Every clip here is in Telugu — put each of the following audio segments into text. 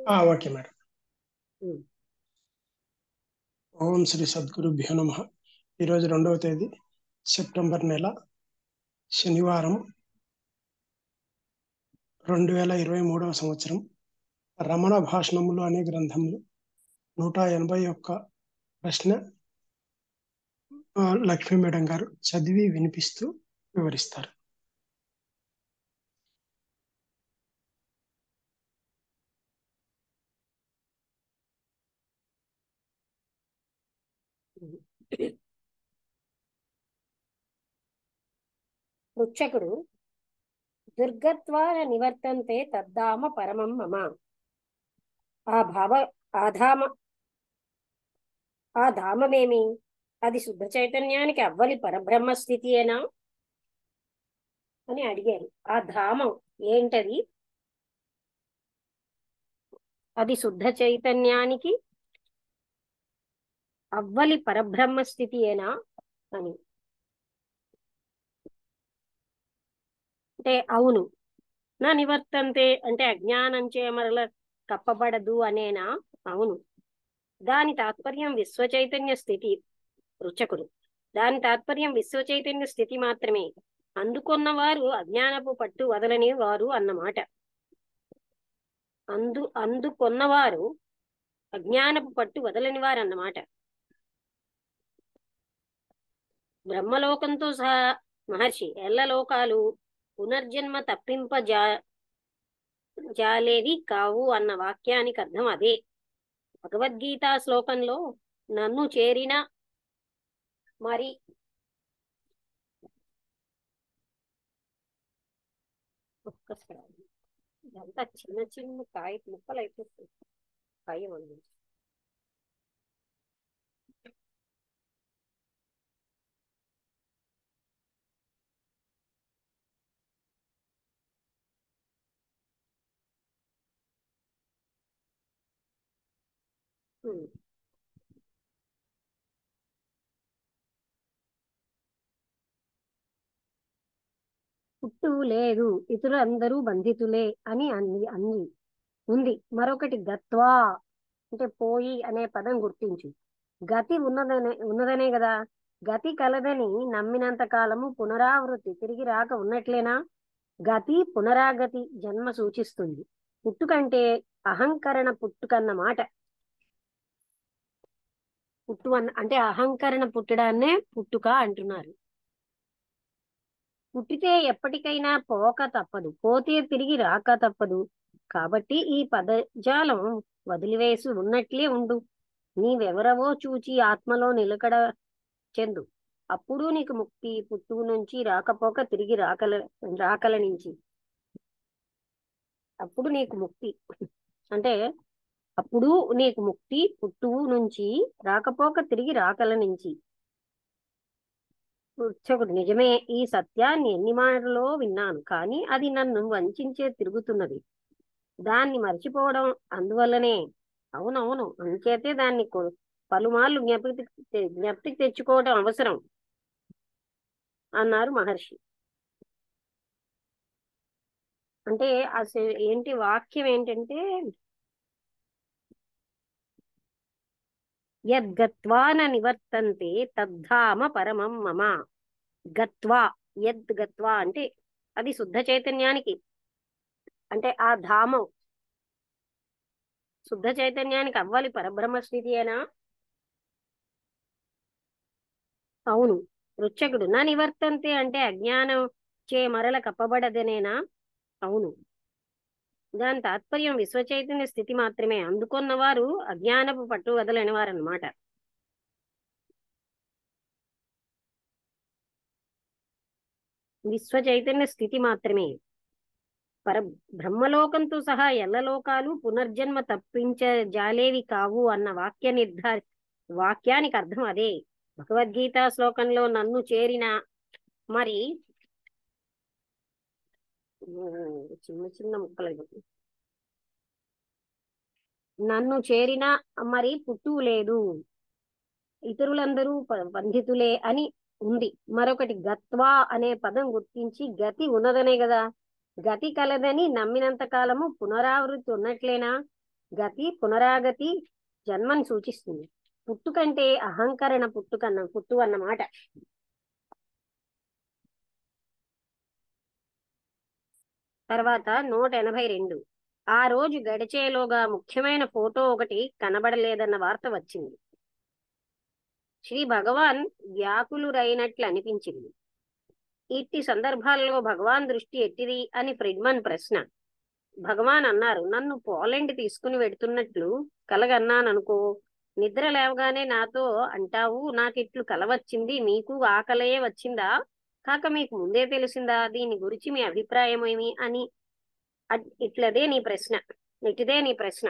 Okay madam. ఓం శ్రీ సద్గురుభ్యో నమః. ఈరోజు 2వ తేదీ సెప్టెంబర్ నెల, శనివారం, 2023 సంవత్సరం. రమణ భాషణములు అనే గ్రంథంలో 181 ప్రశ్న లక్ష్మీ మేడం గారు చదివి వినిపిస్తూ వివరిస్తారు. పృచ్ఛకుడు దుర్గత్వాన నివర్తంతే తద్ధామ పరమం మమ. ఆ ధామమేమి? అది శుద్ధ చైతన్యానికి అవ్వలి పరబ్రహ్మ స్థితియేనా అని అడిగారు. ఆ ధామం ఏంటది? అది శుద్ధ చైతన్యానికి అవ్వలి పరబ్రహ్మ స్థితియేనా అని. అంటే అవును. నా నివర్తంతే అంటే అజ్ఞానంచే మరల కప్పబడదు అనేనా? అవును. దాని తాత్పర్యం విశ్వచైతన్య స్థితి. రుచకుడు దాని తాత్పర్యం విశ్వచైతన్య స్థితి మాత్రమే. అందుకున్నవారు అజ్ఞానపు పట్టు వదలని వారు అన్నమాట. అందుకున్నవారు అజ్ఞానపు పట్టు వదలని వారు అన్నమాట. బ్రహ్మలోకంతో సహా మహర్షి ఎల్లలోకాలు పునర్జన్మ జాలేవి కావు అన్న వాక్యానికి అర్థం అదే. భగవద్గీత శ్లోకంలో నన్ను చేరిన మరి ఒక్కసారి ఇదంతా చిన్న చిన్న కాయ ముక్కలు అయిపోతుంది. భయం ఉంది. పుట్టు లేదు, ఇతరులందరూ బంధితులే అని ఉంది. మరొకటి గత్వా అంటే పోయి అనే పదం గుర్తించు. గతి ఉన్నదనే కదా. గతి కలదని నమ్మినంత కాలము పునరావృత్తి తిరిగి రాక ఉన్నట్లేనా? గతి పునరాగతి జన్మ సూచిస్తుంది. పుట్టుకంటే అహంకరణ పుట్టుకన్నమాట. అంటే అహంకరణ పుట్టడాన్నే పుట్టుక అంటున్నారు. పుట్టితే ఎప్పటికైనా పోక తప్పదు, పోతే తిరిగి రాక తప్పదు. కాబట్టి ఈ పదజాలం వదిలివేసి ఉన్నట్లే ఉండు. నీవెవరవో చూచి ఆత్మలో నిలకడ చెందు. అప్పుడు నీకు ముక్తి. పుట్టువు నుంచి రాకపోక తిరిగి రాకల నుంచి. అప్పుడు నీకు ముక్తి అంటే అప్పుడు నీకు ముక్తి, పుట్టువు నుంచి రాకపోక తిరిగి రాకల నుంచి. పృచ్ఛకుడు నిజమే. ఈ సత్యాన్ని ఎన్ని మాటలో విన్నాను, కానీ అది నన్ను వంచే తిరుగుతున్నది. దాన్ని మర్చిపోవడం అందువల్లనే. అవునవును, అంచేతే దాన్ని పలుమార్లు జ్ఞప్తికి తెచ్చుకోవడం అవసరం అన్నారు మహర్షి. అంటే అసలు ఏంటి వాక్యం ఏంటంటే, యద్గత్వాన నివర్తంతే తద్ధామ పరమం మమ. గత్వా గత్వా అంటే అది శుద్ధ చైతన్యానికి, అంటే ఆ ధామం శుద్ధ చైతన్యానికి అవ్వాలి పరబ్రహ్మ స్థితియేనా? అవును. రుచకుడు నా నివర్తంతే అంటే అజ్ఞానం చే మరల కప్పబడదనేనా? అవును. దాని తాత్పర్యం విశ్వచైతన్య స్థితి మాత్రమే. అందుకున్నవారు అజ్ఞానపు పట్టు వదలని వారన్నమాట. విశ్వచైతన్య స్థితి మాత్రమే. బ్రహ్మలోకంతో సహా ఎల్లలోకాలు పునర్జన్మ జాలేవి కావు అన్న వాక్యానికి అర్థం అదే. భగవద్గీత శ్లోకంలో నన్ను చేరిన మరి చిన్న చిన్న ముక్కలు నన్ను చేరిన మరి పుట్టువు లేదు, ఇతరులందరూ బంధితులే అని ఉంది. మరొకటి గత్వా అనే పదం గుర్తించి గతి ఉన్నదనే కదా. గతి కలదని నమ్మినంత కాలము పునరావృత్తి ఉన్నట్లేనా? గతి పునరాగతి జన్మని సూచిస్తుంది. పుట్టుకంటే అహంకరణ పుట్టు అన్నమాట. తర్వాత 182. ఆ రోజు గడిచేలోగా ముఖ్యమైన ఫోటో ఒకటి కనబడలేదన్న వార్త వచ్చింది. శ్రీ భగవాన్ వ్యాకులురైనట్లు అనిపించింది. ఇట్టి సందర్భాల్లో భగవాన్ దృష్టి ఎట్టిది అని ఫ్రిడ్మన్ ప్రశ్న. భగవాన్ అన్నారు, నన్ను పోలెండ్ తీసుకుని వెడుతున్నట్లు కలగన్నాననుకో. నిద్ర లేవగానే నాతో అంటావు, నాకిట్లు కల వచ్చింది, మీకు ఆకలయే వచ్చిందా, కాక మీకు ముందే తెలిసిందా, దీని గురించి మీ అభిప్రాయం ఏమి అని. ఇట్లదే నీ ప్రశ్న, ఇటుదే నీ ప్రశ్న.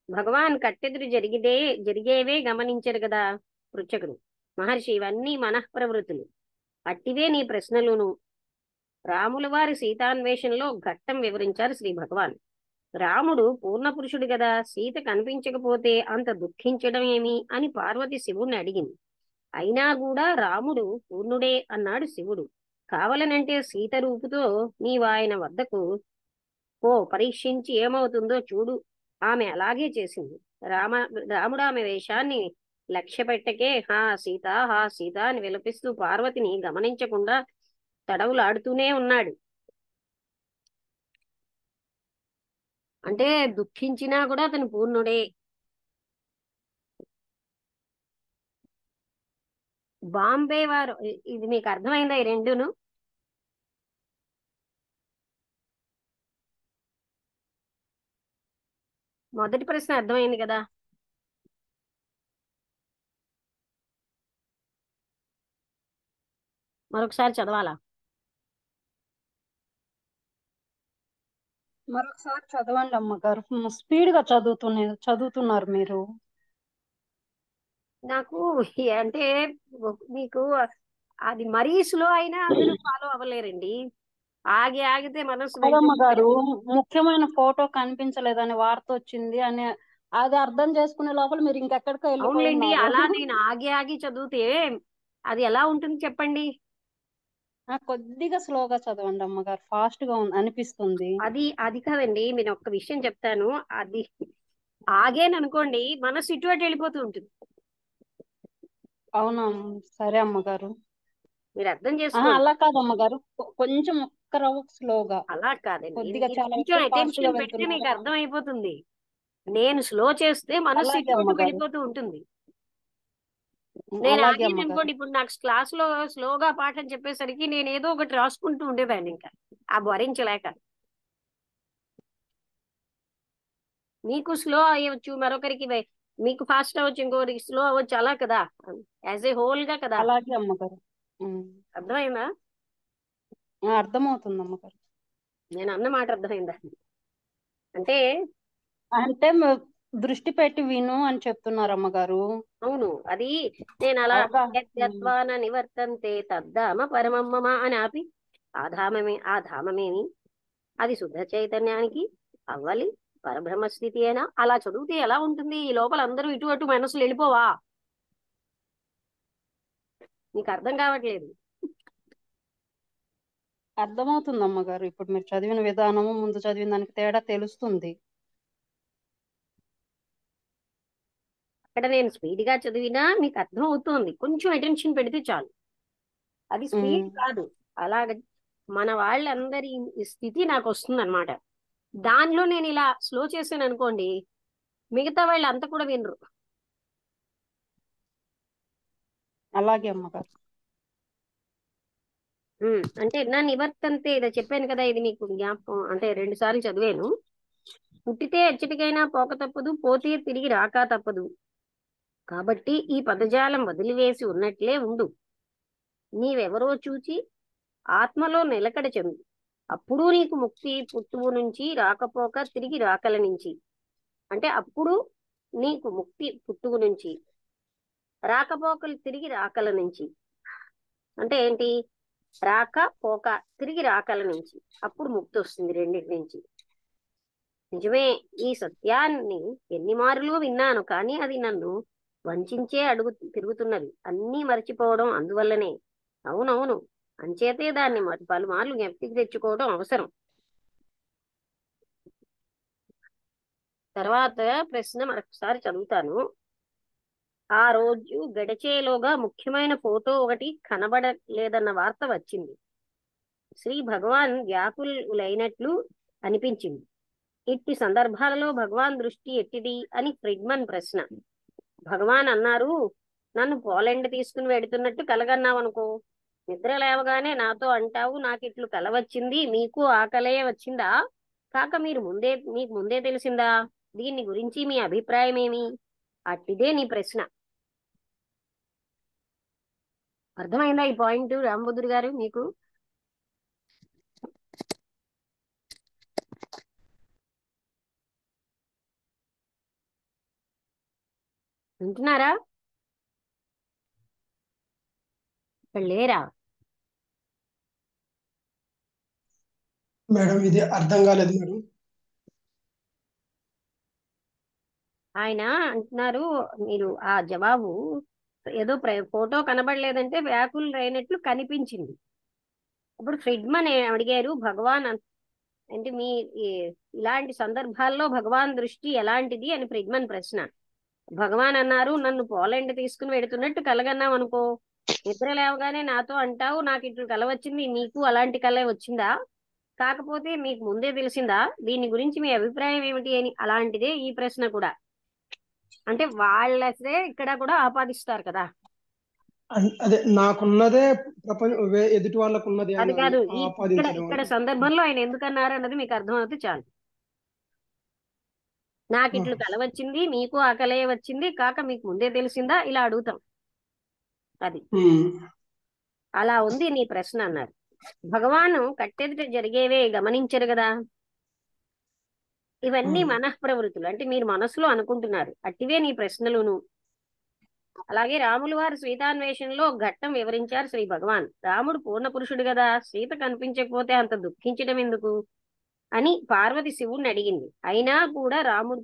భగవాన్ కట్టెదురు జరిగేవే గమనించరు కదా పృచ్ఛకుడు. మహర్షి, ఇవన్నీ మనఃప్రవృత్తులు, అట్టివే నీ ప్రశ్నలును. రాముల వారి సీతాన్వేషణలో ఘట్టం వివరించారు శ్రీ భగవాన్. రాముడు పూర్ణ పురుషుడు కదా, సీత కనిపించకపోతే అంత దుఃఖించడం ఏమి అని పార్వతి శివుణ్ణి అడిగింది. అయినా కూడా రాముడు పూర్ణుడే అన్నాడు శివుడు. కావలనంటే సీత రూపుతో నీవు ఆయన వద్దకు పరీక్షించి ఏమవుతుందో చూడు. ఆమె అలాగే చేసింది. రాముడు ఆమె వేషాన్ని లక్ష్య పెట్టకే హా సీత అని విలపిస్తూ పార్వతిని గమనించకుండా తడవులాడుతూనే ఉన్నాడు. అంటే దుఃఖించినా కూడా అతను పూర్ణుడే. బాంబే వారు, ఇది మీకు అర్థమైందా ఈ రెండును? మొదటి ప్రశ్న అర్థమైంది కదా. మరొకసారి చదవాలా? మరొకసారి చదవండి అమ్మగారు. స్పీడ్ గా చదువుతున్నారు మీరు. నాకు అంటే మీకు అది మరీ స్లో అయినా అందరూ ఫాలో అవ్వలేరండి. ఆగితే మనసు కదమ్మగారు, ముఖ్యమైన ఫోటో కనిపించలేదని వార్త వచ్చింది అని అది అర్థం చేసుకునే లోపల మీరు ఇంకెక్కడికో అవునులేండి. వెళ్ళిపోయినారు. అలా నేను ఆగి చదివితే అది ఎలా ఉంటుంది చెప్పండి. కొద్దిగా స్లోగా చదవండి అమ్మగారు, ఫాస్ట్ గా అనిపిస్తుంది. అది కాదండి, నేను ఒక్క విషయం చెప్తాను. అది ఆగేననుకోండి మనసు ఇటువంటి వెళ్ళిపోతూ ఉంటుంది. అవునా, సరే అమ్మగారు. మీరు అర్థం చేసుకోండి. అలా కాదు అమ్మగారు, కొంచెం ఒక్క రవ్వ స్లోగా. అలా కాదండి, కొద్దిగా మీరు చాలా కొంచెం ఎక్కువ ఫాస్ట్ గా అటెన్షన్ పెడితే మీకు వెళ్తున్నారు. అర్థం అయిపోతుంది. నేను స్లో చేస్తే మనసు అలాగే ఇటువంటి అమ్మగారు, వెళ్ళిపోతూ ఉంటుంది. నేను అలాగే ఆగాను అమ్మగారు. అనుకోండి, ఇప్పుడు నాకు క్లాస్ లో స్లోగా పాఠం చెప్పేసరికి నేను ఏదో ఒకటి రాసుకుంటూ ఉండేదాన్ని ఇంకా ఆ భరించలేక. మీకు స్లో అయ్యవచ్చు, మరొకరికి మీకు ఫాస్ట్ అవ్వచ్చు, ఇంకొకరికి స్లో అవ్వచ్చు, అలా కదా, యాజ్ ఏ హోల్ గా కదా. అలాగే అమ్మగారు. అర్థమైందా? అర్థమవుతుంది అమ్మగారు. నేను అన్న మాట అర్థమైందా? అంటే అంటే దృష్టి పెట్టి విను అని చెప్తున్నారు అమ్మగారు. అవును, అది నేను అలా అవగాహన. యద్గత్వాన నివర్తంతే తద్ధామ పరమమ్మమ అని ఆపి ఆ ధామమేమి, అది శుద్ధ చైతన్యానికి అవ్వాలి పరబ్రహ్మ స్థితి అయినా అలా చదివితే ఎలా ఉంటుంది? ఈ లోపల అందరూ ఇటు అటు మనసులు వెళ్ళిపోవా? నీకు అర్థం కావట్లేదు. అర్థమవుతుంది అమ్మగారు, ఇప్పుడు మీరు చదివిన విధానము ముందు చదివిన దానికి తేడా తెలుస్తుంది. అక్కడ నేను స్పీడ్ గా చదివినా మీకు అర్థం అవుతోంది, కొంచెం అటెన్షన్ పెడితే చాలు. అది స్పీడ్ కాదు, అలాగ మన వాళ్ళందరి స్థితి నాకు వస్తుంది అనమాట. దానిలో నేను ఇలా స్లో చేశాను అనుకోండి, మిగతా వాళ్ళు అంతా కూడా వినరు. అలాగే అమ్మగారు. అంటే నా నివర్తంతే ఇదో చెప్పాను కదా, ఇది మీకు జ్ఞాపకం అంటే 2 సార్లు చదివాను. పుట్టితే ఎచ్చటికైనా పోక తప్పదు, పోతే తిరిగి రాక తప్పదు. కాబట్టి ఈ పదజాలం వదిలివేసి ఉన్నట్లే ఉండు. నీవెవరో చూచి ఆత్మలో నిలకడ చెందు. అప్పుడు నీకు ముక్తి పుట్టువు నుంచి రాకపోక తిరిగి రాకల నుంచి. అంటే అప్పుడు నీకు ముక్తి పుట్టువు నుంచి, రాకపోకలు తిరిగి రాకల నుంచి. అంటే ఏంటి? రాక పోక తిరిగి రాకల నుంచి, అప్పుడు ముక్తి వస్తుంది రెండింటి నుంచి. నిజమే, ఈ సత్యాన్ని ఎన్ని మారులు విన్నాను, కానీ అది నన్ను వంచే తిరుగుతున్నది. అన్నీ మర్చిపోవడం అందువల్లనే. అవునవును, అంచేతే దాన్ని పలుమార్లు జ్ఞప్తికి తెచ్చుకోవడం అవసరం. తర్వాత ప్రశ్న మరొకసారి చదువుతాను. ఆ రోజు గడిచేలోగా ముఖ్యమైన ఫోటో ఒకటి కనబడలేదన్న వార్త వచ్చింది. శ్రీ భగవాన్ వ్యాకులైనట్లు అనిపించింది. ఇట్టి సందర్భాలలో భగవాన్ దృష్టి ఎట్టిది అని ఫ్రిడ్మన్ ప్రశ్న. భగవాన్ అన్నారు, నన్ను పోలాండ్ తీసుకుని వెడుతున్నట్టు కలగన్నావనుకో. నిద్ర లేవగానే నాతో అంటావు, నాకిట్లు కల వచ్చింది, మీకు ఆ కలయే వచ్చిందా? కాక మీకు ముందే తెలిసిందా? దీన్ని గురించి మీ అభిప్రాయం ఏమి? అట్టిదే నీ ప్రశ్న. అర్థమైందా ఈ పాయింట్ రామబుద్ధుడు గారు మీకు? వింటున్నారా? ఇక్కడ లేరా? మేడం ఇది అర్థం కాలేదు మేడం. ఆయన అంటున్నారు, మీరు ఆ జవాబు ఏదో ఫోటో కనబడలేదంటే వ్యాకులైనట్లు కనిపించింది. అప్పుడు ఫ్రిడ్మన్ అడిగారు, భగవాన్ అంటే ఇలాంటి సందర్భాల్లో భగవాన్ దృష్టి ఎలాంటిది అని ఫ్రిడ్మన్ ప్రశ్న. భగవాన్ అన్నారు, నన్ను పోలాండ్ తీసుకుని వెడుతున్నట్టు కలగన్నావు అనుకో. నిద్ర లేవగానే నాతో అంటావు, నాకు ఇట్లు కల వచ్చింది, నీకు అలాంటి కలే వచ్చిందా? కాకపోతే మీకు ముందే తెలిసిందా? దీని గురించి మీ అభిప్రాయం ఏమిటి అని. అలాంటిదే ఈ ప్రశ్న కూడా. అంటే వాళ్ళసే ఇక్కడ కూడా ఆపాదిస్తారు కదా. అదే నాకున్నదే ప్రపంచం ఎదుటి వాళ్ళకు ఉన్నది అది అని కాదు, ఇక్కడ ఆపాదించడం ఇక్కడ అని. సందర్భంలో ఆయన ఎందుకు అన్నారు అన్నది మీకు అర్థమవుతే చాలు. నాకు ఇట్లు కల వచ్చింది, మీకు ఆ కలే వచ్చింది, కాక మీకు ముందే తెలిసిందా? ఇలా అడుగుతాం. అది అలా ఉంది నీ ప్రశ్న అన్నారు. భగవాను కట్టెదుట జరిగేవే గమనించరు కదా. ఇవన్నీ మనఃప్రవృత్తులు, అంటే మీరు మనసులో అనుకుంటున్నారు. అట్టివే నీ ప్రశ్నలును. అలాగే రాములు వారు సీతాన్వేషణలో ఘట్టం వివరించారు శ్రీ భగవాన్. రాముడు పూర్ణ పురుషుడు కదా, సీత కనిపించకపోతే అంత దుఃఖించడం ఎందుకు అని పార్వతి శివుణ్ణి అడిగింది. అయినా కూడా రాముడు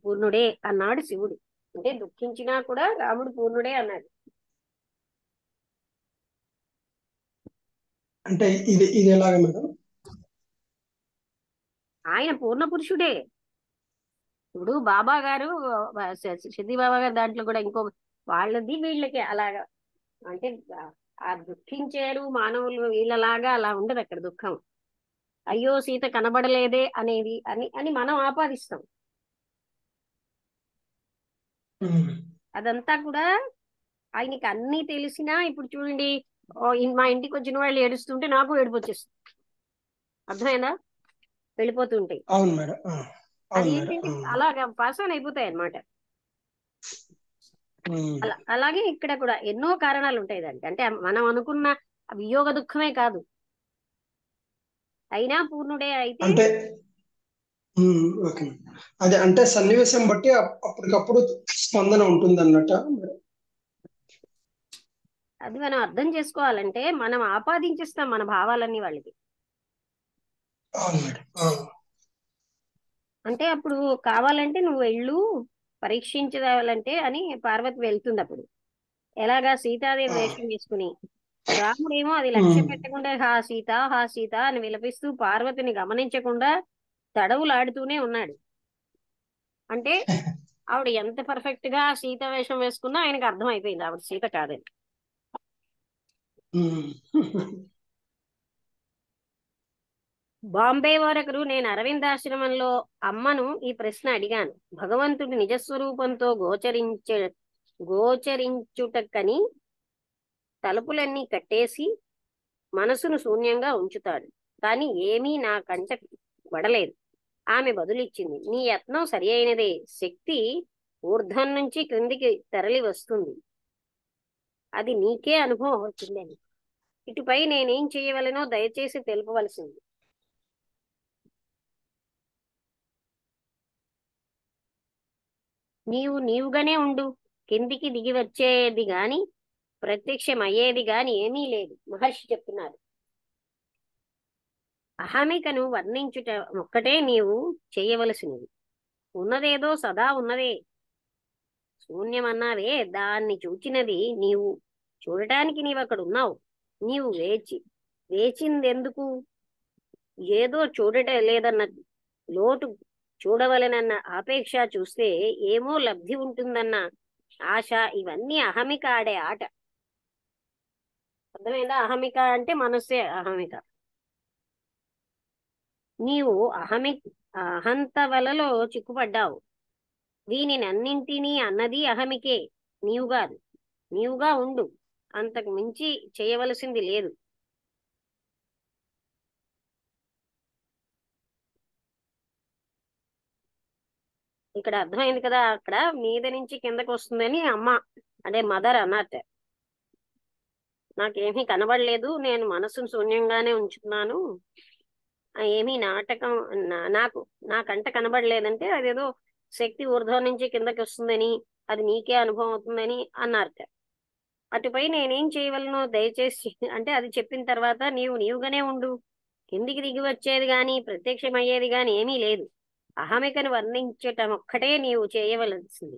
పూర్ణుడే అన్నాడు శివుడు. అంటే దుఃఖించినా కూడా రాముడు పూర్ణుడే అన్నాడు. అంటే ఇది ఇది ఎలాగ మేడం? ఆయన పూర్ణ పురుషుడే. ఇప్పుడు బాబా గారు, సిద్ధి బాబా గారు దాంట్లో కూడా ఇంకో వాళ్ళది వీళ్ళకి అలాగా, అంటే ఆ దుఃఖించారు మానవులు వీళ్ళలాగా అలా ఉండదు అక్కడ దుఃఖం. అయ్యో సీత కనబడలేదే అనేది అని మనం ఆపాదిస్తాం. అదంతా కూడా ఆయనకి అన్ని తెలిసినా, ఇప్పుడు చూడండి, మా ఇంటికి వచ్చిన వాళ్ళు ఏడుస్తుంటే నాకు ఏడుపు వచ్చేస్తుంది. అర్థమైందా? వెళ్ళిపోతుంటాయి. అవును మేడం. అది ఏంటంటే అలాగా పాస్ ఆన్ అయిపోతాయి అన్నమాట. అలాగే ఇక్కడ కూడా ఎన్నో కారణాలు ఉంటాయి దానికి. అంటే మనం అనుకున్న వియోగ దుఃఖమే కాదు, అయినా పూర్ణుడే అయితే. అంటే ఓకే. అదే అంటే సన్నివేశం బట్టి అప్పటికప్పుడు స్పందన ఉంటుంది అన్నట్ట. అది మనం అర్థం చేసుకోవాలంటే మనం ఆపాదించేస్తాం మన భావాలన్నీ వాళ్ళకి. అవును మేడం. అంటే అప్పుడు కావాలంటే నువ్వు వెళ్ళు పరీక్షించాలంటే అని పార్వతి వెళ్తుంది. అప్పుడు ఎలాగా సీతాదేవి వేషం వేసుకుని, రాముడేమో అది లక్ష్య పెట్టకుండా హా సీత హా సీత అని విలపిస్తూ పార్వతిని గమనించకుండా తడవులాడుతూనే ఉన్నాడు. అంటే ఆవిడ ఎంత పర్ఫెక్ట్ గా సీత వేషం వేసుకున్నా ఆయనకు అర్థం అయిపోయింది ఆవిడ సీత కాదని. బాంబే వరకు నేను అరవిందాశ్రమంలో అమ్మను ఈ ప్రశ్న అడిగాను. భగవంతుడి నిజస్వరూపంతో గోచరించుటకని తలుపులన్నీ కట్టేసి మనసును శూన్యంగా ఉంచుతాడు, కానీ ఏమీ నా కంట పడలేదు. ఆమె బదులిచ్చింది, నీ యత్నం సరి అయినదే. శక్తి ఊర్ధ్వం నుంచి క్రిందికి తరలి వస్తుంది, అది నీకే అనుభవం అవుతుందని. ఇటుపై నేనేం చేయవలనో దయచేసి తెలుపవలసింది. నీవుగానే ఉండు. కిందికి దిగి వచ్చేది గాని ప్రత్యక్షం అయ్యేది గాని ఏమీ లేదు. మహర్షి చెప్తున్నారు. అహమికను వర్ణించుట ఒక్కటే నీవు చేయవలసినది. ఉన్నదేదో సదా ఉన్నదే. శూన్యమన్నావే, దాన్ని చూచినది నీవు. చూడటానికి నీవు అక్కడ ఉన్నావు. నీవు వేచిందెందుకు? ఏదో చూడట లేదన్న లోటు చూడవలనన్న ఆపేక్ష చూస్తే ఏమో లబ్ధి ఉంటుందన్న ఆశ, ఇవన్నీ అహమిక ఆడే ఆట. అర్థమైందా? అహమిక అంటే మనస్సే అహమిక. నీవు అహంత వలలో చిక్కుపడ్డావు. దీనినన్నింటినీ అన్నది అహమికే, నీవు కాదు. నీవుగా ఉండు, అంతకు మించి చేయవలసింది లేదు. ఇక్కడ అర్థమైంది కదా? అక్కడ మీద నుంచి కిందకు వస్తుందని అమ్మ, అదే మదర్ అన్నట్ట. నాకేమీ కనబడలేదు, నేను మనసును శూన్యంగానే ఉంచుతున్నాను, ఏమీ నాటకం నా కంట కనబడలేదంటే అదేదో శక్తి ఊర్ధ్వం నుంచి కిందకి వస్తుందని, అది నీకే అనుభవం అవుతుందని అన్నారట. అటుపై నేనేం చేయవలనో దయచేసి అంటే అది చెప్పిన తర్వాత నీవుగానే ఉండు, కిందికి దిగి వచ్చేది గాని ప్రత్యక్షమయ్యేది గాని ఏమీ లేదు. అహమికను వర్ణించటం ఒక్కటే నీవు చేయవలసింది.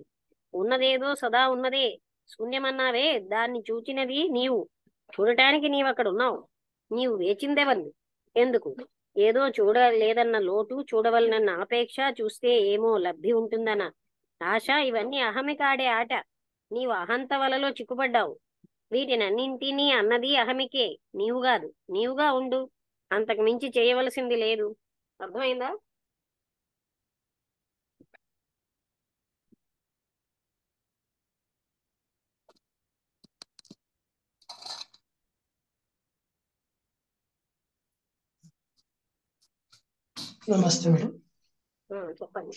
ఉన్నదేదో సదా ఉన్నదే, శూన్యమన్నావే దాన్ని చూచినది నీవు. చూడటానికి నీవు అక్కడ ఉన్నావు. నీవు వేచిందెవరిని? ఎందుకు? ఏదో చూడలేదన్న లోటు, చూడవలనన్న ఆపేక్ష, చూస్తే ఏమో లబ్ధి ఉంటుందన్న ఆశ, ఇవన్నీ అహమిక ఆడే ఆట. నీవు అహంత వలలో చిక్కుపడ్డావు. వీటినన్నింటినీ అన్నది అహమికే, నీవు కాదు. నీవుగా ఉండు, అంతకు మించి చేయవలసింది లేదు. అర్థమైందా? నమస్తే మేడం. చెప్పండి.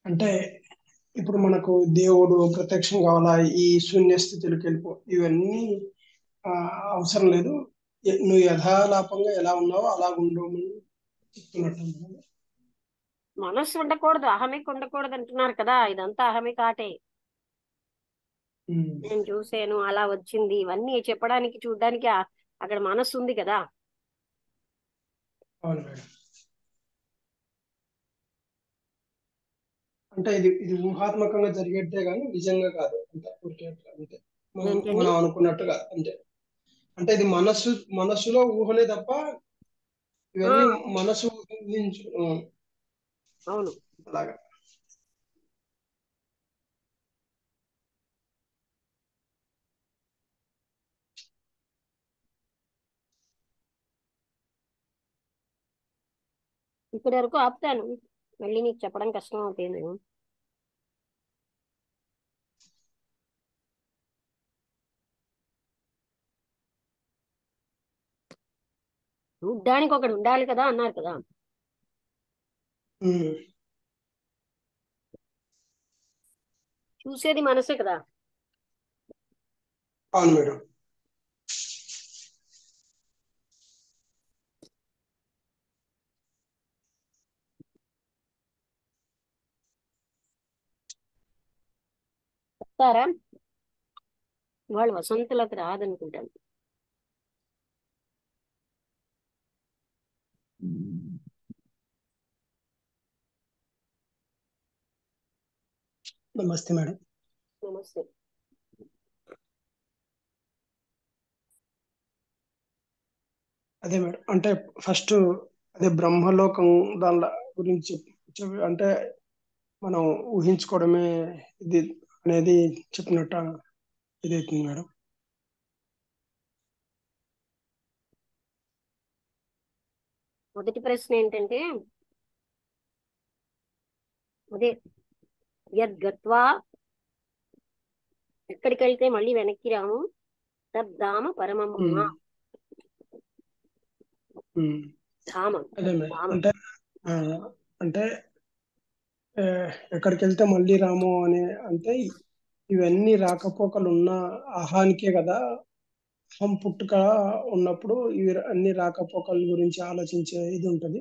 అంటే ఇప్పుడు మనకు దేవుడు ప్రత్యక్షం కావాలా, ఈ శూన్య స్థితిలోకి వెళ్ళిపో, ఇవన్నీ అవసరం లేదు. నువ్వు యథాలాపంగా ఎలా ఉన్నావో అలా ఉండమని చెప్తున్నట్టు. మనస్సు ఉండకూడదు, అహమిక ఉండకూడదు అంటున్నారు కదా. ఇదంతా అహమిక ఆటే. నేను చూసాను, అలా వచ్చింది, ఇవన్నీ చెప్పడానికి చూడడానికి అక్కడ మనస్సు ఉంది కదా. అవును మేడం. అంటే ఇది ఊహాత్మకంగా జరిగేట్టే కానీ నిజంగా కాదు. అంతే ఊరికే అంతే ఏంటండి? మనం అనుకున్నట్టుగా అంతే. అంటే ఇది మనస్సులో ఊహనే తప్ప ఇవన్నీ మనసు అవును. అలాగా. ఇప్పటి వరకు ఆపుతాను, మళ్ళీ నీకు చెప్పడం కష్టం అవుతుంది. నేను చూడ్డానికి ఒకడు ఉండాలి కదా అన్నారు కదా. చూసేది మనసే కదా. అవును మేడం. చెప్తారా? వాళ్ళు వసంతులకు రాదనుకుంటాను. నమస్తే మేడం. నమస్తే. అదే మేడం, అంటే ఫస్ట్ అదే బ్రహ్మలోకం దాని గురించి అంటే మనం ఊహించుకోవడమే ఇది అనేది చెప్పినట్టు ఇదవుతుంది మేడం. మొదటి ప్రశ్న ఏంటంటే, అదే యద్గత్వా, ఎక్కడికి వెళ్తే మళ్ళీ వెనక్కి రాము, తద్ధామ పరమమ్మ. ధామం, అదే మేడం. ధామం. ఆ, అంటే ఎక్కడికి వెళ్తే మళ్ళీ రాము అని అంటే ఇవన్నీ రాకపోకలు ఉన్న అహానికే కదా. అహం పుట్టుక ఉన్నప్పుడు ఇవి అన్ని రాకపోకల గురించి ఆలోచించే ఇది ఉంటది.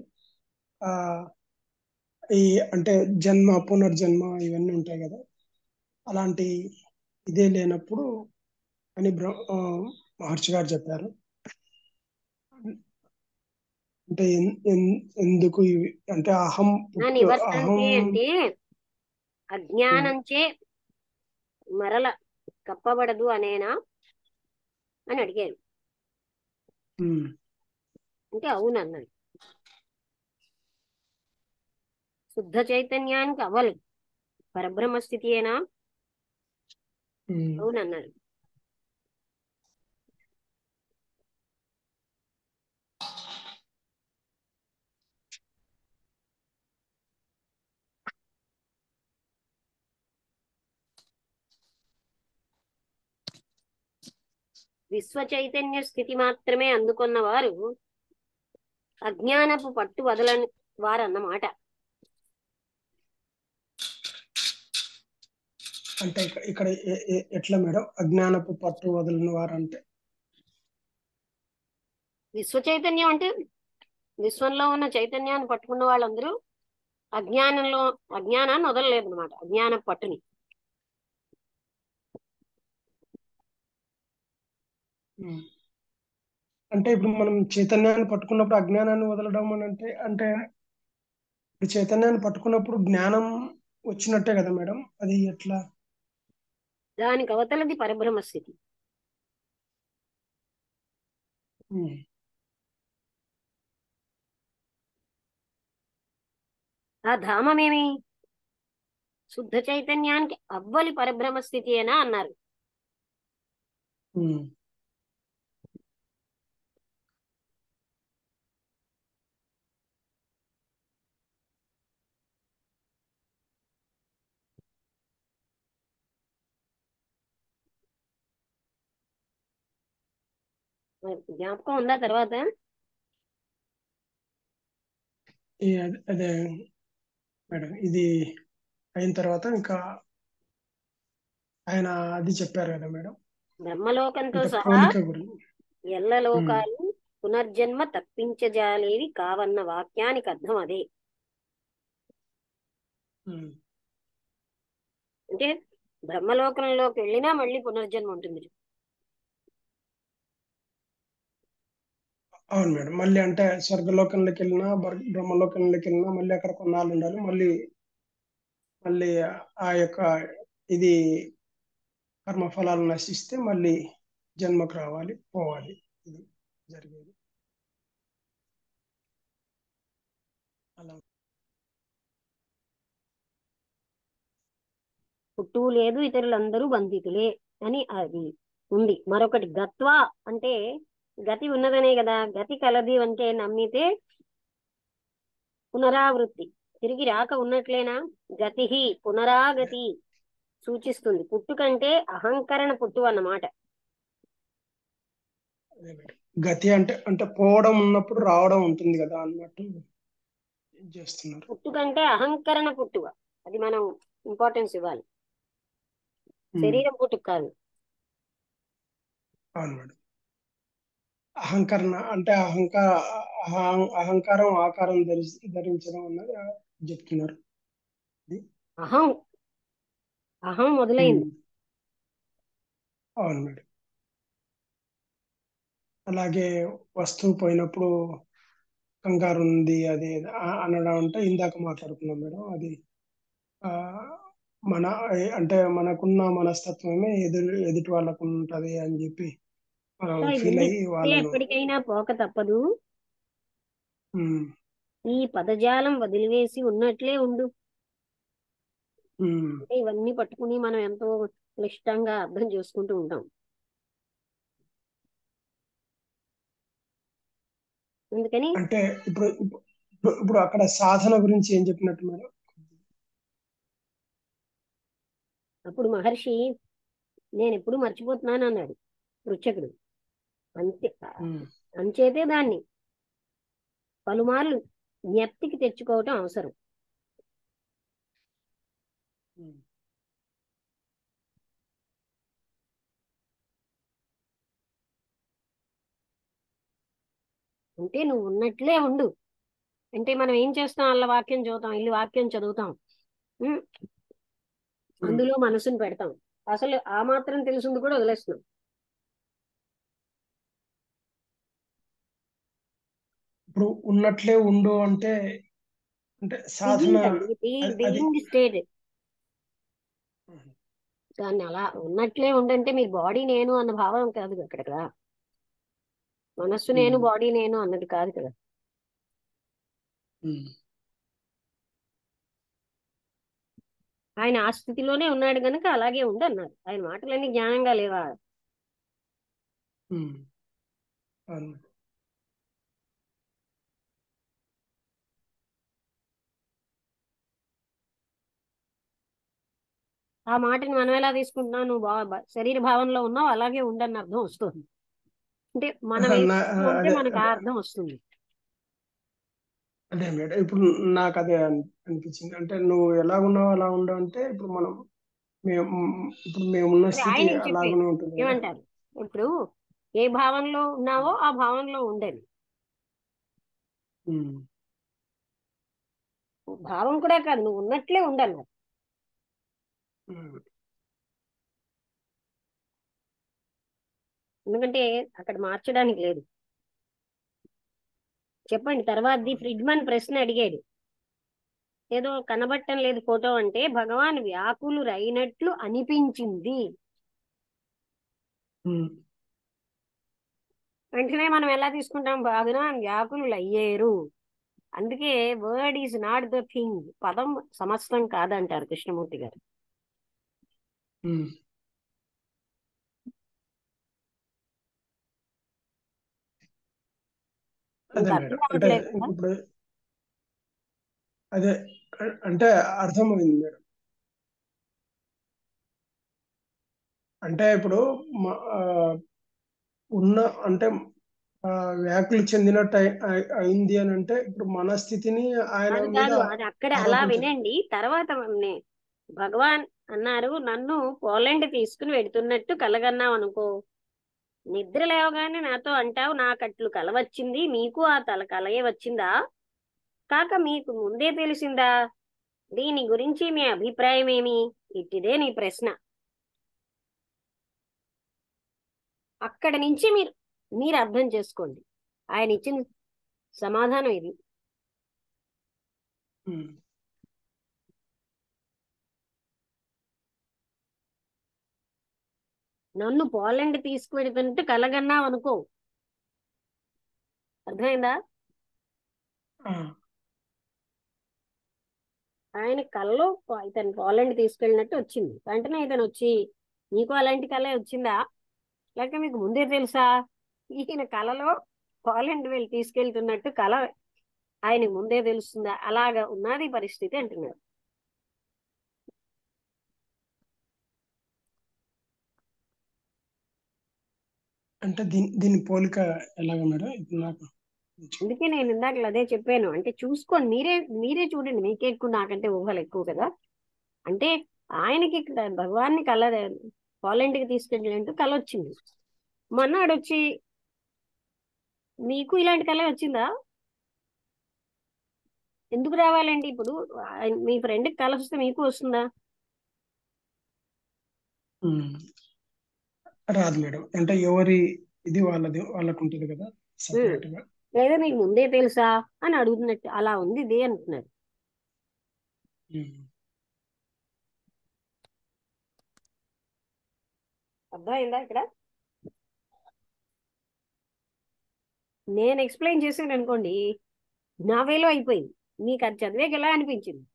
ఆ ఈ అంటే జన్మ పునర్జన్మ ఇవన్నీ ఉంటాయి కదా. అలాంటి ఇదే లేనప్పుడు అని మహర్షి గారు చెప్పారు. అంటే ఎందుకు ఇవి అంటే అహం నా పుట్టు అహం. నివర్తంతే అంటే అజ్ఞానంచే మరల కప్పబడదు అనేనా అని అడిగారు. అంటే అవును అన్నాడు. శుద్ధ చైతన్యానికి అవ్వాలి పరబ్రహ్మ స్థితి అయినా ఉమ్. అవునన్నారు. విశ్వ చైతన్య స్థితి మాత్రమే అందుకున్న వారు అజ్ఞానపు పట్టు వదలని వారన్నమాట. అంటే ఇక్కడ ఎట్లా మేడం అజ్ఞానపు పట్టు వదిలిన వారంటే? విశ్వ చైతన్యం అంటే విశ్వంలో ఉన్న చైతన్యాన్ని పట్టుకున్న వాళ్ళందరూ అజ్ఞానాన్ని వదలలేదు అనమాట, అజ్ఞాన పట్టుని. ఉమ్. అంటే ఇప్పుడు మనం చైతన్యాన్ని పట్టుకున్నప్పుడు అజ్ఞానాన్ని వదలడం అని అంటే అంటే ఇప్పుడు చైతన్యాన్ని పట్టుకున్నప్పుడు జ్ఞానం వచ్చినట్టే కదా మేడం? అది ఎట్లా? దానికి అవతలది పరబ్రహ్మ స్థితి. ఉమ్. ఆ ధామమేమి శుద్ధ చైతన్యానికి అవ్వలి పరబ్రహ్మ స్థితి అయినా అన్నారు. ఉమ్. మరి జ్ఞాపకం ఉందా తర్వాత? అదే మేడం, ఇది అయిన తర్వాత ఇంకా ఆయన అది చెప్పారు కదా మేడం, బ్రహ్మలోకంతో అంటే సహా పోలిక గురించి. ఎల్ల లోకాలు పునర్జన్మ తప్పించజాలేవి కావన్న వాక్యానికి అర్థం అదే. ఉమ్. అంటే బ్రహ్మలోకంలోకి వెళ్ళినా మళ్ళీ పునర్జన్మ ఉంటుంది. అవును మేడం, మళ్ళీ అంటే స్వర్గలోకంలోకి వెళ్ళినా బ్రహ్మలోకంలోకి వెళ్ళినా మళ్ళీ అక్కడ కొన్నాళ్ళు ఉండాలి. మళ్ళీ మళ్ళీ ఆ యొక్క ఇది కర్మఫలాలు నశిస్తే మళ్ళీ జన్మకు రావాలి, పోవాలి. ఇది జరిగేది అలా. పుట్టు లేదు, ఇతరులందరూ బంధితులే అని అది ఉంది. మరొకటి గత్వా అంటే గతి ఉన్నదనే కదా, గతి కలది అంటే నమ్మితే పునరావృత్తి, తిరిగి రాక ఉన్నట్లేనా. గతి పునరాగతి సూచిస్తుంది. పుట్టు కంటే అహంకరణ పుట్టు అన్నమాట. అదే మేడం, గతి అంటే అంటే పోవడం ఉన్నప్పుడు రావడం ఉంటుంది కదా అన్నట్టు చేస్తున్నారు. పుట్టు కంటే అహంకరణ పుట్టువ, అది మనం ఇంపార్టెన్స్ ఇవ్వాలి. ఉమ్. శరీరం పుట్టుకు కాదు. అవును మేడం, అహంకరణ అంటే అహంకారం ఆకారం ధరించడం అన్నది చెప్తున్నారు. ఇది. అహం అహం మొదలైంది. ఉమ్. అవును మేడం, అలాగే వస్తువు పోయినప్పుడు కంగారు ఉంది అది అనడం అంటే ఇందాక మాట్లాడుకున్నాం మేడం. అది ఆ, మన అంటే మనకున్న మనస్తత్వమే ఎదుటి వాళ్ళకు ఉంటది అని చెప్పి మనం ఇంకా ఫీల్ ఇవన్నీ అయ్యి ఉంటే వాళ్ళను. ఎప్పటికైనా పోక తప్పదు. ఉమ్. ఈ పదజాలం వదిలివేసి ఉన్నట్లే ఉండు. ఉమ్. అంటే ఇవన్నీ పట్టుకుని మనం ఎంతో క్లిష్టంగా అర్థం చేసుకుంటూ ఉంటాం. అందుకని అంటే ఇప్పుడు ఇప్పుడు అక్కడ సాధన గురించి ఏం చెప్పినట్టు మేడం? అప్పుడు మహర్షి నేను ఎప్పుడు మర్చిపోతున్నాను అన్నాడు పృచ్ఛకుడు. అంతే, ఉమ్. అంచేతే దాన్ని పలుమార్లు జ్ఞప్తికి తెచ్చుకోవటం అవసరం. ఉమ్. అంటే నువ్వు ఉన్నట్లే ఉండు. అంటే మనం ఏం చేస్తాం, అల్ల వాక్యం చదువుతాం, ఇల్లు వాక్యం చదువుతాం, ఉం? ఉమ్. అందులో మనసుని పెడతాం. అసలు ఆ మాత్రం తెలుసుంది కూడా వదిలేస్తున్నాం. ఇప్పుడు ఉన్నట్లే ఉండు అంటే అంటే సాధన బీయింగ్ అండి, అది బీయింగ్ స్టేట్. ఉమ్. దాన్ని అలా ఉన్నట్లే ఉండంటే మీ బాడీ నేను అన్న భావం కాదు అక్కడ కదా, మనస్సు నేను ఉమ్. బాడీ నేను అన్నది కాదు కదా. ఉమ్. ఆయన ఆ స్థితిలోనే ఉన్నాడు గనుక అలాగే ఉండు అన్నారు. ఆయన మాటలన్నీ జ్ఞానంగా లేవా? ఉమ్, అవును. ఆ మాటని మనం ఎలా తీసుకుంటున్నావు? నువ్వు శరీర భావనలో ఉన్నావు, అలాగే ఉండని అర్థం వస్తుంది. అంటే మనం ఏ స్థితిలో ఉంటే అదే మనకు ఆ అదే అర్థం వస్తుంది. అదే మేడం, ఇప్పుడు నాకు అదే అనిపించింది. అంటే నువ్వు ఎలా ఉన్నావు అలా ఉండవు అంటే, ఇప్పుడు మేము ఇప్పుడు మేమున్న అది స్థితి ఆయనకి చెప్పేది. అలాగనే ఉంటుంది కదా. ఏమంటారు? ఇప్పుడు ఏ భావనలో ఉన్నావో ఆ భావనలో ఉండని. ఉమ్, భావం కూడా కాదు, నువ్వు ఉన్నట్లే ఉండన్నారు. ఉమ్, ఎందుకంటే అక్కడ మార్చడానికి లేదు. చెప్పండి తర్వాతది. అవును. ఫ్రిడ్మన్ ప్రశ్న అడిగాడు. ఏదో కనబట్టం లేదు ఫోటో అంటే భగవాన్ వ్యాకులురైనట్లు అనిపించింది. ఉమ్, వెంటనే మనం ఎలా తీసుకుంటాం? భగవాన్ వ్యాకులు అయ్యేరు. అందుకే word is not the thing. పదం సమస్తం కాదంటారు కృష్ణమూర్తి గారు. ఉమ్. మీకు అదే అర్థం మేడం, అంటే కావట్లేదు కదా? ఇప్పుడు అదే అంటే అర్థమైంది మేడం. అంటే ఇప్పుడు ఉన్న అంటే ఆ, వ్యాకులు చెందినట్టు అయింది అని అంటే, ఇప్పుడు మన స్థితిని ఆయన కాదు మీద కాదు, అది అక్కడ అలా ఆరోపించడం. వినండి. తర్వాత భగవాన్ అన్నారు, నన్ను పోలాండ్ తీసుకుని వెడుతున్నట్టు కలగన్నావు అనుకో. నిద్ర లేవగానే నాతో అంటావు నాకట్లు కల వచ్చింది, మీకు ఆ కలయే వచ్చిందా? కాక మీకు ముందే తెలిసిందా? దీని గురించి మీ అభిప్రాయం ఏమి? ఇట్టిదే నీ ప్రశ్న. అక్కడి నుంచి మీరు మీరు అర్థం చేసుకోండి. ఆయన ఇచ్చిన సమాధానం ఇది. ఉమ్, నన్ను పోలాండ్ తీసుకువెడుతున్నట్టు కలగన్నావు అనుకో. అర్థమైందా? ఆ, ఆయన కల్లో ఇతను పోలాండ్ తీసుకెళ్ళినట్టు వచ్చింది. వెంటనే ఇతను వచ్చి, నీకు అలాంటి కళ వచ్చిందా? లేక మీకు ముందే తెలుసా? ఈయన కలలో పోలాండ్ వెళ్ళి తీసుకెళ్తున్నట్టు కళ ఆయనకు ముందే తెలుస్తుందా? అలాగా ఉన్నది పరిస్థితి అంటున్నారు. అంటే దీని పోలిక ఎలాగ మేడం ఇప్పుడు నాకు అందుకే నేను ఇందాక అదే చెప్పాను. అంటే చూసుకోండి, మీరే మీరే చూడండి. మీకే ఎక్కువ, నాకంటే ఊహలు ఎక్కువ కదా. అంటే ఆయనకి ఇక్కడ భగవాన్ని పోలాండ్కి తీసుకెళ్ళినట్టు కళ వచ్చింది. మన్నాడు వచ్చి, మీకు ఇలాంటి కళ వచ్చిందా? ఎందుకు రావాలండి? ఇప్పుడు మీ ఫ్రెండ్కి కళ వస్తే మీకు వస్తుందా? ఉమ్, రాదు మేడం. అంటే ఎవరి ఇది వాళ్ళకు ఉంటుంది కదా, ఉమ్. సపరేట్ గా. లేదా మీకు ముందే తెలుసా అని అడుగుతున్నట్టు అలా ఉంది ఇది అంటున్నారు. ఉమ్, అర్థమైందా ఇక్కడ? నేను ఎక్స్ప్లెయిన్ చేశాను అనుకోండి, నా వేలో అయిపోయింది. మీకు అది చదివేకి ఎలా అనిపించింది?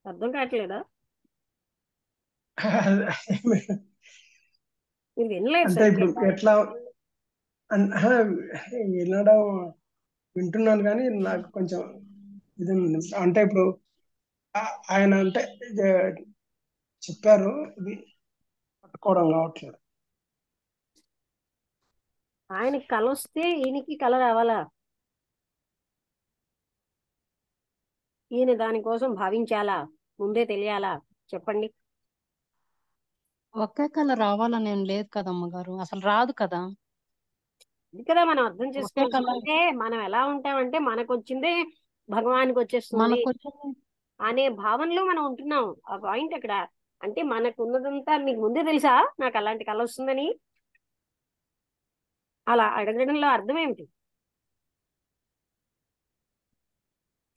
అర్థం కావట్లేదా? మీరు వినలేదు అంటే సరిగ్గా. ఇప్పుడు ఎట్లా ఆహా, వినడం వింటున్నాను కానీ నాకు కొంచెం ఇది ఉంది. అంటే ఇప్పుడు ఆయన అంటే ఇది చెప్పారు, ఇది పట్టుకోవడం కావట్లేదు. ఆయనకి కళ వస్తే ఈయనకి కళ రావాలా? ఈయన దానికోసం భావించాలా? ముందే తెలియాలా? చెప్పండి. ఒకే కళ రావాలని ఏం లేదు కదమ్మ గారు, అసలు రాదు కదా. ఇది కదా మనం అర్థం ఒకే చేసుకోవాల్సింది. కళ అంటే మనం ఎలా ఉంటామంటే మనకు వచ్చిందే భగవానికి వచ్చేస్తుంది మనకు అనే భావనలో మనం ఉంటున్నాం. ఆ పాయింట్ అక్కడ. అంటే మనకు ఉన్నదంతా మీకు ముందే తెలుసా నాకు అలాంటి కళ వస్తుందని? అలా అడగడంలో అర్థం ఏమిటి?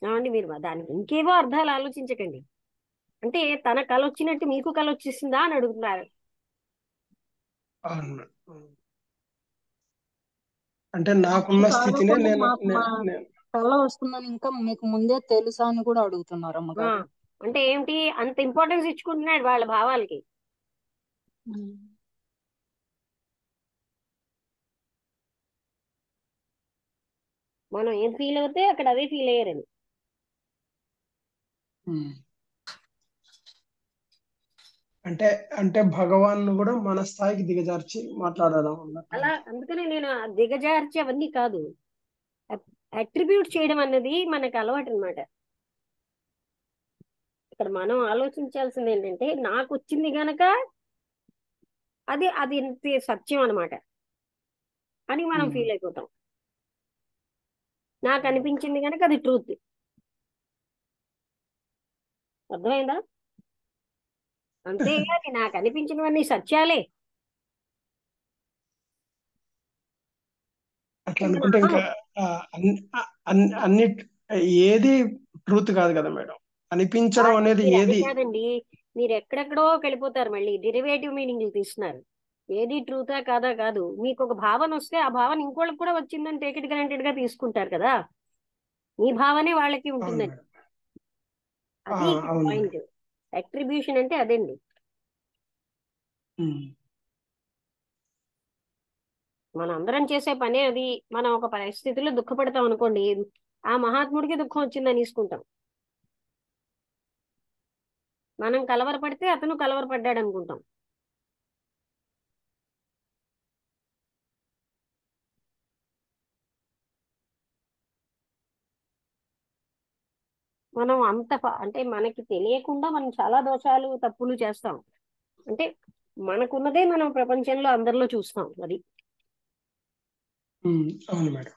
ఏమండి, మీరు దానికి ఇంకేవో అర్థాలు ఆలోచించకండి. అంటే తన కళ వచ్చినట్టు మీకు కళ వచ్చేసిందా అని అడుగుతున్నారు. అవును మేడం. అంటే అంటే నాకున్న ఇంకా స్థితినే అడగకుండా నేను మాకు మా నేను నేను కళ వస్తుందని ఇంకా మీకు ముందే తెలుసా అని కూడా అడుగుతున్నారు ఆ, అమ్మగారు. అంటే ఏమిటి అంత ఇంపార్టెన్స్ ఇచ్చుకుంటున్నాడు వాళ్ళ భావాలకి. మనం ఏం ఫీల్ అవుతే అక్కడ అవే ఫీల్ అయ్యారని. ఉమ్. అంటే అంటే భగవాన్ కూడా మన స్థాయికి దిగజార్చి మాట్లాడడం అన్నట్టు. అలా అందుకనే నేను ఆ దిగజార్చి అవన్నీ కాదు, అట్రిబ్యూట్ చేయడం అన్నది మనకు అలవాటు అనమాట. ఇక్కడ మనం ఆలోచించాల్సింది ఏంటంటే నాకు వచ్చింది గనక అది అది ఇంతే సత్యం అనమాట అని మనం ఉమ్. ఫీల్ అయిపోతాం. నాకు అనిపించింది కనుక అది ట్రూత్. అర్థమైందా? అంతేగాని నాకు అనిపించినవన్నీ సత్యాలే అట్లా మనం అనుకుంటే అనము. ఇంకా ఆ, అన్ని ఏది ట్రూత్ కాదు కదా మేడం. అనిపించడం అనేది మీరు అది ఏది. కాదండి, మీరు ఎక్కడెక్కడో వెళ్ళిపోతారు, మళ్ళీ డెరివేటివ్ మీనింగ్లు తీస్తున్నారు. ఏది ట్రూతా కాదా కాదు, మీకు ఒక భావన వస్తే ఆ భావన ఇంకోళ్ళకి కూడా వచ్చిందని టేక్ ఇట్ గ్రాంటెడ్ గా తీసుకుంటారు కదా. మీ భావనే వాళ్ళకి అవును ఉంటుందని. మేడం. అది ఇక్కడ అవును మేడం. పాయింట్. అట్రిబ్యూషన్ అంటే అదండి. ఉమ్. మనం అందరం చేసే పనే అది. మనం ఒక పరిస్థితిలో దుఃఖపడతాం అనుకోండి, ఆ మహాత్ముడికి దుఃఖం వచ్చిందని తీసుకుంటాం. మనం కలవరపడితే అతను కలవరపడ్డాడు అనుకుంటాం. మనం అంత అంటే మనకి తెలియకుండా మనం చాలా దోషాలు తప్పులు చేస్తాం. అంటే మనకున్నదే మనం ప్రపంచంలో అందరిలో చూస్తాం. అది అవును మేడం.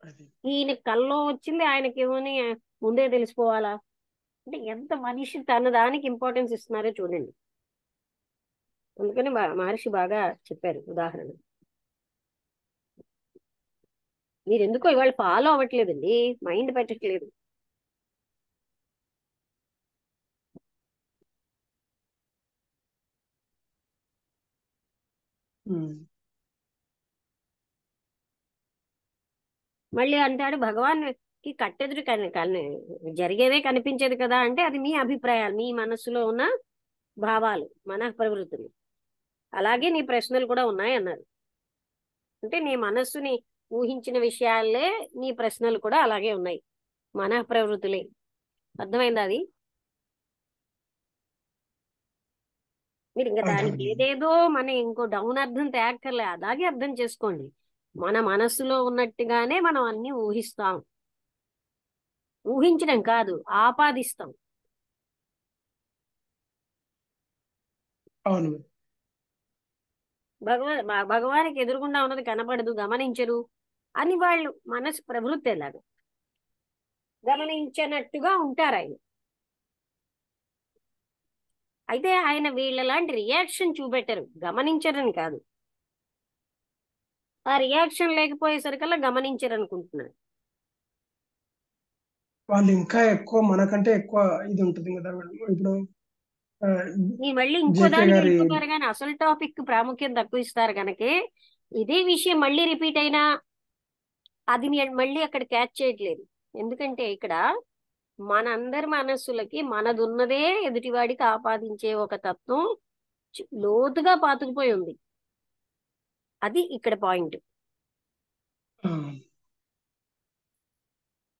అది ఈయన కల్లో వచ్చింది ఆయనకేమని ముందే తెలిసిపోవాలా? అంటే ఎంత మనిషి తన దానికి ఇంపార్టెన్స్ ఇస్తున్నారో చూడండి. అందుకని మహర్షి బాగా చెప్పారు ఉదాహరణ. మీరు ఎందుకో ఇవాళ ఫాలో అవ్వట్లేదండి, మైండ్ పెట్టట్లేదు. ఉమ్. మళ్ళీ అంటాడు భగవాన్ కి కట్టెదురు జరిగేదే కనిపించేది కదా అంటే అది మీ అభిప్రాయాలు, మీ మనస్సులో ఉన్న భావాలు, మన ప్రవృత్తులు. అలాగే నీ ప్రశ్నలు కూడా ఉన్నాయి అన్నారు. అంటే నీ మనస్సుని ఊహించిన విషయాలే నీ ప్రశ్నలు కూడా అలాగే ఉన్నాయి, మన ప్రవృత్తులే. అర్థమైందా అది? మీరు ఇంకా దానికి అర్థమైంది. ఏదేదో మన ఇంకో డౌన్ అర్థం తేక్కర్లే, అలాగే అర్థం చేసుకోండి. మన మనస్సులో ఉన్నట్టుగానే మనం అన్ని ఊహిస్తాం. ఊహించడం కాదు, ఆపాదిస్తాం. అవును మేడం. భగవానికి ఎదురుగుండా ఉన్నది కనపడదు, గమనించరు అని వాళ్ళు మనసు ప్రవృత్తి ఎలాగా గమనించనట్టుగా ఉంటారు ఆయన. అయితే ఆయన వీళ్ళలాంటి రియాక్షన్ చూపెట్టరు, గమనించరని కాదు. ఆ రియాక్షన్ లేకపోయేసరికల్లా గమనించరు అనుకుంటున్నాను. వాళ్ళు ఇంకా ఎక్కువ మనకంటే ఎక్కువ ఇది ఉంటుంది కదా మేడం. ఇప్పుడు ఆ, మీరు మళ్ళీ ఇంకో జేకే దానికి గారి వెళ్ళిపోతారు కానీ అసలు టాపిక్ ప్రాముఖ్యత తక్కువ ఇస్తారు కనుకే ఇదే విషయం మళ్ళీ రిపీట్ అయినా అది నేను మళ్ళీ అక్కడ క్యాచ్ చేయట్లేదు. ఎందుకంటే ఇక్కడ మనందరి మనస్సులకి మనదున్నదే ఎదుటివాడికి ఆపాదించే ఒక తత్వం లోతుగా పాతుకుపోయి ఉంది. అది ఇక్కడ పాయింట్. ఆ,